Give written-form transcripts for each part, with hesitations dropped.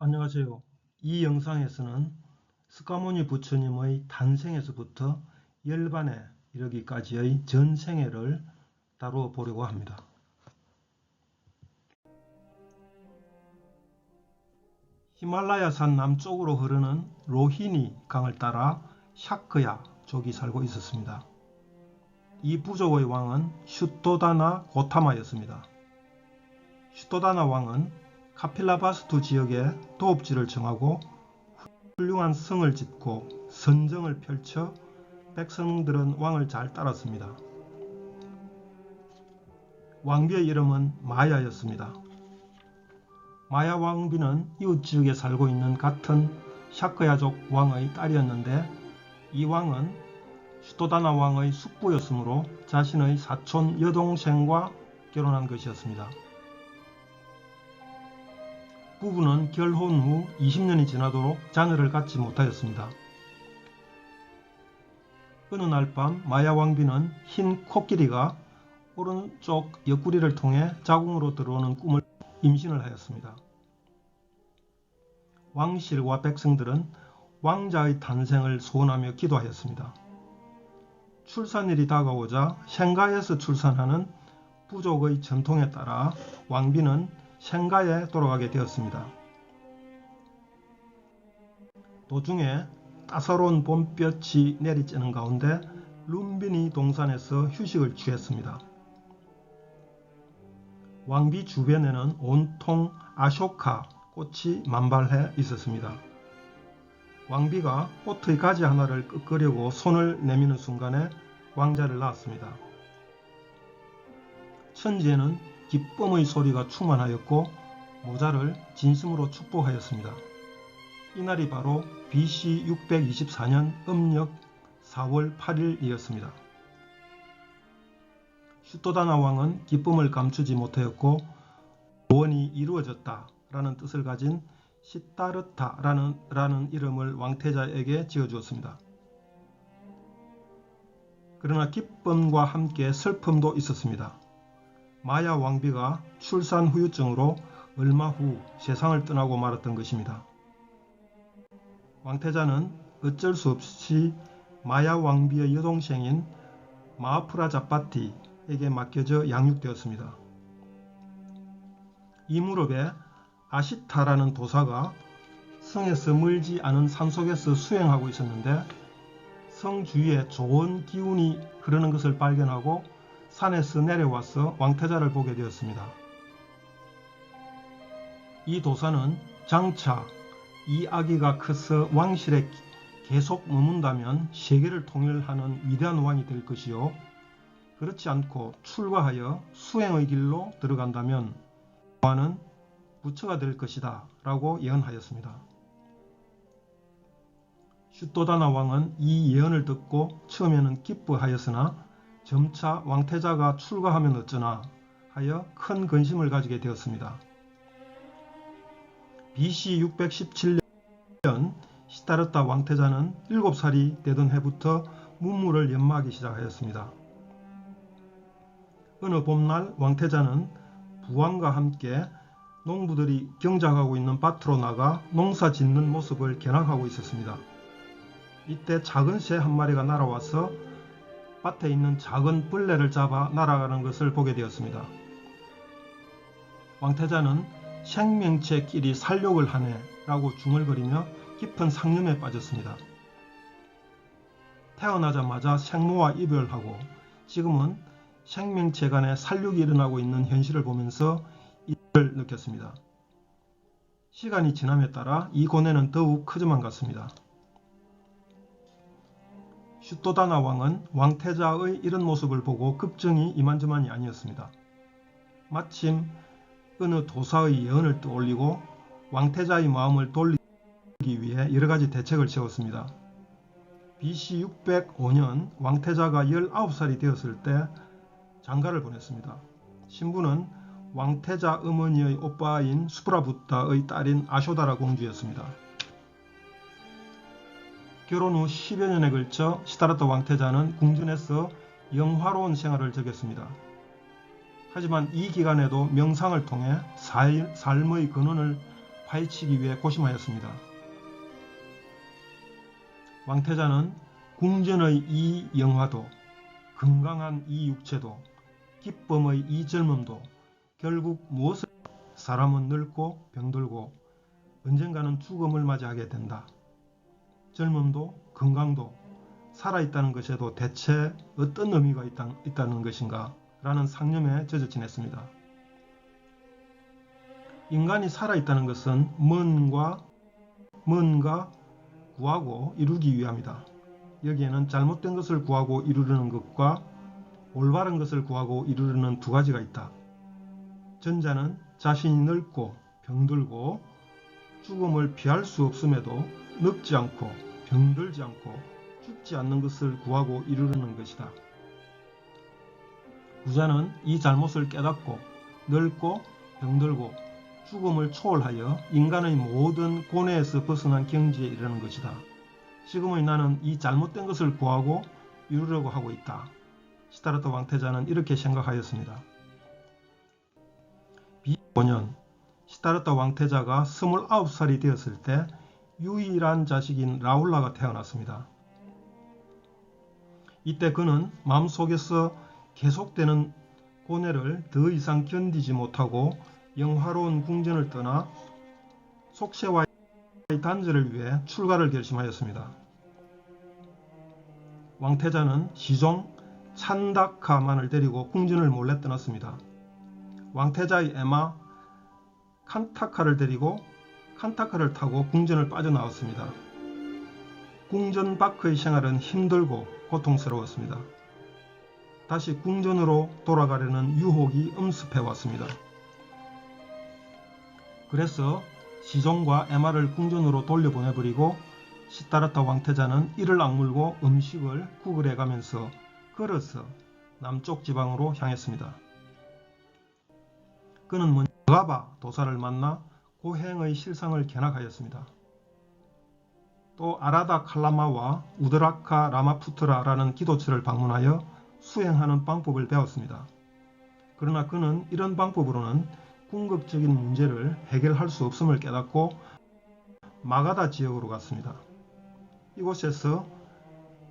안녕하세요. 이 영상에서는 스카모니 부처님의 탄생에서부터 열반에 이르기까지의 전생애를 다루어 보려고 합니다. 히말라야산 남쪽으로 흐르는 로히니 강을 따라 샤크야족이 살고 있었습니다. 이 부족의 왕은 슈토다나 고타마였습니다. 슈토다나 왕은 카필라바스투 지역에 도읍지를 정하고 훌륭한 성을 짓고 선정을 펼쳐 백성들은 왕을 잘 따랐습니다. 왕비의 이름은 마야였습니다. 마야 왕비는 이웃 지역에 살고 있는 같은 샤크야족 왕의 딸이었는데 이 왕은 슈토다나 왕의 숙부였으므로 자신의 사촌 여동생과 결혼한 것이었습니다. 부부는 결혼 후 20년이 지나도록 자녀를 갖지 못하였습니다. 어느 날 밤 마야 왕비는 흰 코끼리가 오른쪽 옆구리를 통해 자궁으로 들어오는 꿈을 임신을 하였습니다. 왕실과 백성들은 왕자의 탄생을 소원하며 기도하였습니다. 출산일이 다가오자 셴가에서 출산하는 부족의 전통에 따라 왕비는 셴가에 돌아가게 되었습니다. 도중에 따사로운 봄볕이 내리쬐는 가운데 룸비니 동산에서 휴식을 취했습니다. 왕비 주변에는 온통 아쇼카 꽃이 만발해 있었습니다. 왕비가 꽃의 가지 하나를 끄끄려고 손을 내미는 순간에 왕자를 낳았습니다. 천지에는 기쁨의 소리가 충만하였고 모자를 진심으로 축복하였습니다. 이날이 바로 BC 624년 음력 4월 8일이었습니다. 슈토다나 왕은 기쁨을 감추지 못하였고 소원이 이루어졌다 라는 뜻을 가진 시타르타라는 이름을 왕태자에게 지어주었습니다. 그러나 기쁨과 함께 슬픔도 있었습니다. 마야 왕비가 출산 후유증으로 얼마 후 세상을 떠나고 말았던 것입니다. 왕태자는 어쩔 수 없이 마야 왕비의 여동생인 마하프라자파티에게 맡겨져 양육되었습니다. 이 무렵에 아시타라는 도사가 성에서 멀지 않은 산속에서 수행하고 있었는데 성 주위에 좋은 기운이 흐르는 것을 발견하고 산에서 내려와서 왕태자를 보게 되었습니다. 이 도사는 장차 이 아기가 커서 왕실에 계속 머문다면 세계를 통일하는 위대한 왕이 될 것이요 그렇지 않고 출가하여 수행의 길로 들어간다면 왕은 부처가 될 것이다 라고 예언하였습니다. 슈토다나 왕은 이 예언을 듣고 처음에는 기뻐하였으나 점차 왕태자가 출가하면 어쩌나 하여 큰 근심을 가지게 되었습니다. BC 617년 시타르타 왕태자는 7살이 되던 해부터 문무를 연마하기 시작하였습니다. 어느 봄날 왕태자는 부왕과 함께 농부들이 경작하고 있는 밭으로 나가 농사 짓는 모습을 견학하고 있었습니다. 이때 작은 새 한 마리가 날아와서 밭에 있는 작은 벌레를 잡아 날아가는 것을 보게 되었습니다. 왕태자는 생명체끼리 살육을 하네 라고 중얼거리며 깊은 상념에 빠졌습니다. 태어나자마자 생모와 이별하고 지금은 생명체 간의 살육이 일어나고 있는 현실을 보면서 이를 느꼈습니다. 시간이 지남에 따라 이 고뇌는 더욱 커져만 갔습니다. 슈토다나 왕은 왕태자의 이런 모습을 보고 급증이 이만저만이 아니었습니다. 마침 어느 도사의 예언을 떠올리고 왕태자의 마음을 돌리기 위해 여러가지 대책을 세웠습니다. BC 605년 왕태자가 19살이 되었을 때 장가를 보냈습니다. 신부는 왕태자 어머니의 오빠인 수브라부타의 딸인 아쇼다라 공주였습니다. 결혼 후 10여 년에 걸쳐 시타르타 왕태자는 궁전에서 영화로운 생활을 즐겼습니다. 하지만 이 기간에도 명상을 통해 삶의 근원을 파헤치기 위해 고심하였습니다. 왕태자는 궁전의 이 영화도, 건강한 이 육체도, 기쁨의 이 젊음도 결국 무엇을 사람은 늙고 병들고 언젠가는 죽음을 맞이하게 된다. 젊음도 건강도 살아있다는 것에도 대체 어떤 의미가 있다는 것인가 라는 상념에 젖어 지냈습니다. 인간이 살아있다는 것은 뭔가 구하고 이루기 위함이다. 여기에는 잘못된 것을 구하고 이루려는 것과 올바른 것을 구하고 이루려는 두 가지가 있다. 전자는 자신이 늙고 병들고 죽음을 피할 수 없음에도 늙지 않고 병들지 않고 죽지 않는 것을 구하고 이루려는 것이다. 후자는 이 잘못을 깨닫고 늙고 병들고 죽음을 초월하여 인간의 모든 고뇌에서 벗어난 경지에 이르는 것이다. 지금의 나는 이 잘못된 것을 구하고 이루려고 하고 있다. 시다르타 왕태자는 이렇게 생각하였습니다. B5년 시다르타 왕태자가 29살이 되었을 때 유일한 자식인 라울라가 태어났습니다. 이때 그는 마음속에서 계속되는 고뇌를 더 이상 견디지 못하고 영화로운 궁전을 떠나 속세와의 단절을 위해 출가를 결심하였습니다. 왕태자는 시종 찬다카만을 데리고 궁전을 몰래 떠났습니다. 왕태자의 에마 칸타카를 데리고 칸타카를 타고 궁전을 빠져나왔습니다. 궁전 밖의 생활은 힘들고 고통스러웠습니다. 다시 궁전으로 돌아가려는 유혹이 엄습해왔습니다. 그래서 시종과 에마를 궁전으로 돌려보내버리고 시다르타 왕태자는 이를 악물고 음식을 구걸해가면서 걸어서 남쪽 지방으로 향했습니다. 그는 먼저 가바 도사를 만나 고행의 실상을 견학하였습니다. 또 아라다 칼라마와 우드라카 라마푸트라라는 기도처를 방문하여 수행하는 방법을 배웠습니다. 그러나 그는 이런 방법으로는 궁극적인 문제를 해결할 수 없음을 깨닫고 마가다 지역으로 갔습니다. 이곳에서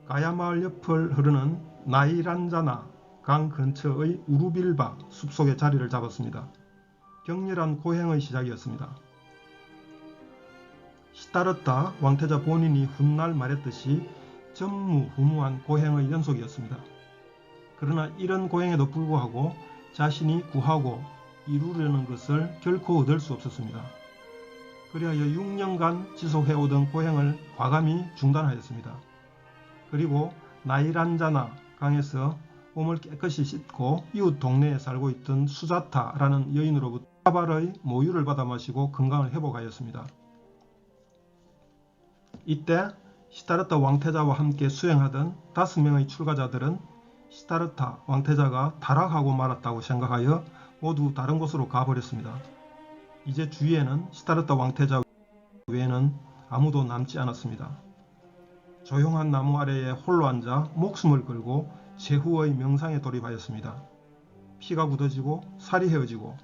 가야마을 옆을 흐르는 나이란자나 강 근처의 우루빌바 숲속에 자리를 잡았습니다. 격렬한 고행의 시작이었습니다. 시다르타 왕태자 본인이 훗날 말했듯이 전무후무한 고행의 연속이었습니다. 그러나 이런 고행에도 불구하고 자신이 구하고 이루려는 것을 결코 얻을 수 없었습니다. 그리하여 6년간 지속해오던 고행을 과감히 중단하였습니다. 그리고 나이란자나 강에서 몸을 깨끗이 씻고 이웃 동네에 살고 있던 수자타라는 여인으로부터 사발의 모유를 받아 마시고 건강을 회복하였습니다. 이때 시다르타 왕태자와 함께 수행하던 5명의 출가자들은 시다르타 왕태자가 타락하고 말았다고 생각하여 모두 다른 곳으로 가버렸습니다. 이제 주위에는 시다르타 왕태자 외에는 아무도 남지 않았습니다. 조용한 나무 아래에 홀로 앉아 목숨을 걸고 제후의 명상에 돌입하였습니다. 피가 굳어지고 살이 헤어지고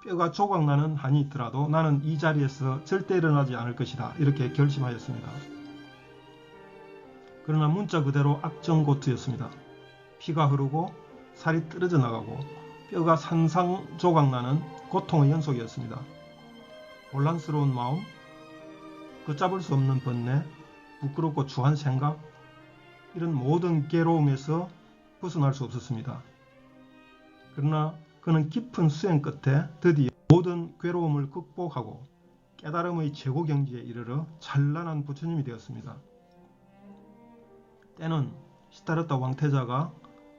뼈가 조각나는 한이 있더라도 나는 이 자리에서 절대 일어나지 않을 것이다. 이렇게 결심하였습니다. 그러나 문자 그대로 악정고투였습니다. 피가 흐르고 살이 떨어져 나가고 뼈가 산산조각나는 고통의 연속이었습니다. 혼란스러운 마음, 걷잡을 수 없는 번뇌, 부끄럽고 추한 생각, 이런 모든 괴로움에서 벗어날 수 없었습니다. 그러나 그는 깊은 수행 끝에 드디어 모든 괴로움을 극복하고 깨달음의 최고 경지에 이르러 찬란한 부처님이 되었습니다. 때는 시다르타 왕태자가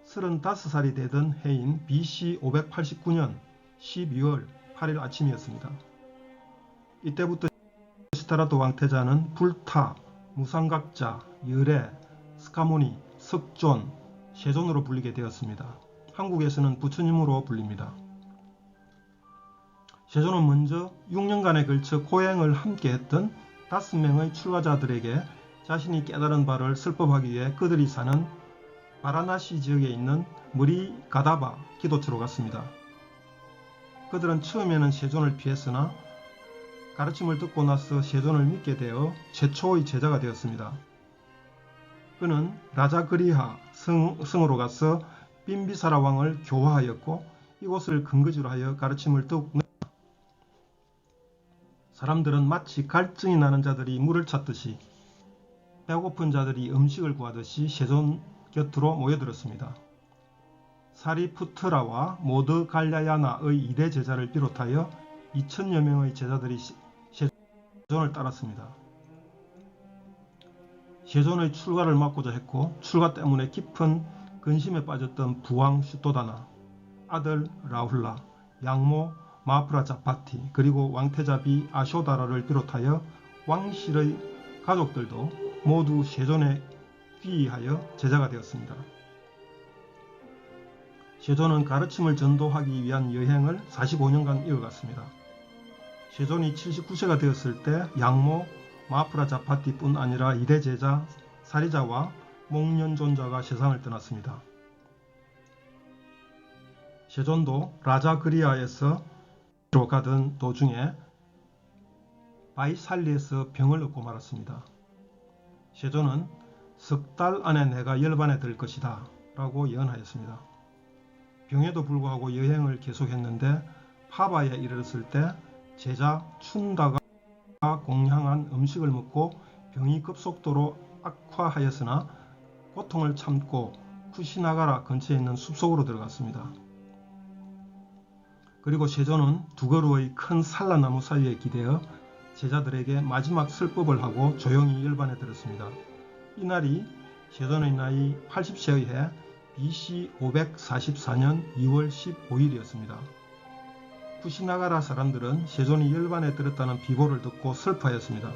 35살이 되던 해인 BC 589년 12월 8일 아침이었습니다. 이때부터 시다르타 왕태자는 불타, 무상각자, 열애, 스카모니, 석존, 세존으로 불리게 되었습니다. 한국에서는 부처님으로 불립니다. 세존은 먼저 6년간에 걸쳐 고행을 함께 했던 5명의 출가자들에게 자신이 깨달은 바를 설법하기 위해 그들이 사는 바라나시 지역에 있는 머리가다바 기도처로 갔습니다. 그들은 처음에는 세존을 피했으나 가르침을 듣고 나서 세존을 믿게 되어 최초의 제자가 되었습니다. 그는 라자그리하 성으로 가서 빈비사라 왕을 교화하였고 이곳을 근거지로 하여 가르침을 더욱 사람들은 마치 갈증이 나는 자들이 물을 찾듯이 배고픈 자들이 음식을 구하듯이 세존 곁으로 모여들었습니다. 사리푸트라와 모드 갈랴야나의 2대 제자를 비롯하여 2000여 명의 제자들이 세존을 따랐습니다. 세존의 출가를 막고자 했고 출가 때문에 깊은 근심에 빠졌던 부왕 슈토다나, 아들 라훌라, 양모 마프라자파티 그리고 왕태자비 아쇼다라를 비롯하여 왕실의 가족들도 모두 세존에 귀의하여 제자가 되었습니다. 세존은 가르침을 전도하기 위한 여행을 45년간 이어갔습니다. 세존이 79세가 되었을 때 양모 마프라자파티뿐 아니라 2대 제자 사리자와 목련존자가 세상을 떠났습니다. 세존도 라자그리아에서 가던 도중에 바이살리에서 병을 얻고 말았습니다. 세존은 석 달 안에 내가 열반에 들 것이다 라고 예언하였습니다. 병에도 불구하고 여행을 계속했는데 파바에 이르렀을 때 제자 춘다가 공향한 음식을 먹고 병이 급속도로 악화하였으나 고통을 참고 쿠시나가라 근처에 있는 숲속으로 들어갔습니다. 그리고 세존은 두 그루의 큰 산라나무 사이에 기대어 제자들에게 마지막 설법을 하고 조용히 열반에 들었습니다. 이날이 세존의 나이 80세의 해 BC 544년 2월 15일이었습니다. 쿠시나가라 사람들은 세존이 열반에 들었다는 비보를 듣고 슬퍼하였습니다.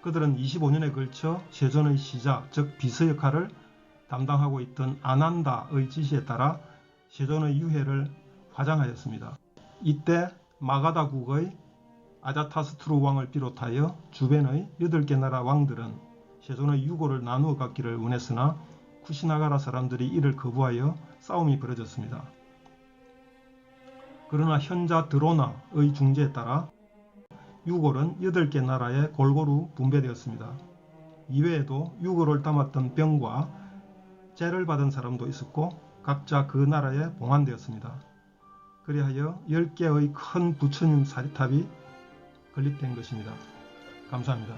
그들은 25년에 걸쳐 세존의 시자, 즉 비서 역할을 담당하고 있던 아난다의 지시에 따라 세존의 유해를 화장하였습니다. 이때 마가다국의 아자타스투르 왕을 비롯하여 주변의 8개 나라 왕들은 세존의 유고를 나누어 갖기를 원했으나 쿠시나가라 사람들이 이를 거부하여 싸움이 벌어졌습니다. 그러나 현자 드로나의 중재에 따라 유골은 8개 나라에 골고루 분배되었습니다. 이외에도 유골을 담았던 병과 죄를 받은 사람도 있었고 각자 그 나라에 봉환되었습니다. 그리하여 10개의 큰 부처님 사리탑이 건립된 것입니다. 감사합니다.